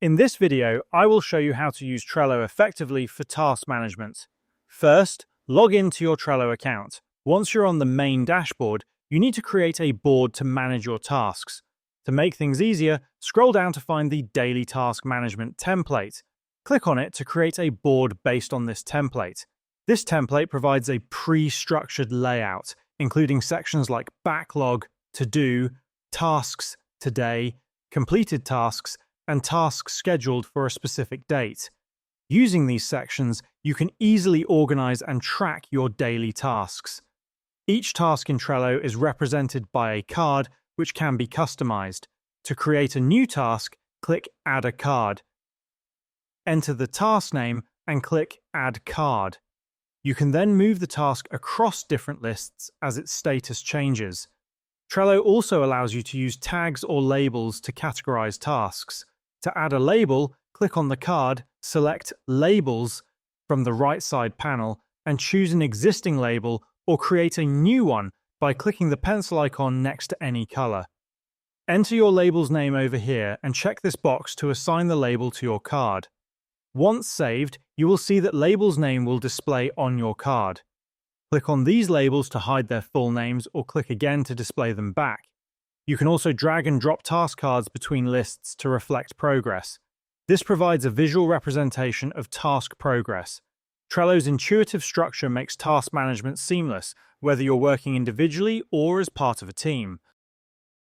In this video, I will show you how to use Trello effectively for task management. First, log into your Trello account. Once you're on the main dashboard, you need to create a board to manage your tasks. To make things easier, scroll down to find the Daily Task Management template. Click on it to create a board based on this template. This template provides a pre-structured layout, including sections like backlog, to-do, tasks, today, completed tasks, and tasks scheduled for a specific date. Using these sections, you can easily organize and track your daily tasks. Each task in Trello is represented by a card which can be customized. To create a new task, click Add a Card. Enter the task name and click Add Card. You can then move the task across different lists as its status changes. Trello also allows you to use tags or labels to categorize tasks. To add a label, click on the card, select Labels from the right side panel, and choose an existing label or create a new one by clicking the pencil icon next to any color. Enter your label's name over here and check this box to assign the label to your card. Once saved, you will see that label's name will display on your card. Click on these labels to hide their full names or click again to display them back. You can also drag and drop task cards between lists to reflect progress. This provides a visual representation of task progress. Trello's intuitive structure makes task management seamless, whether you're working individually or as part of a team.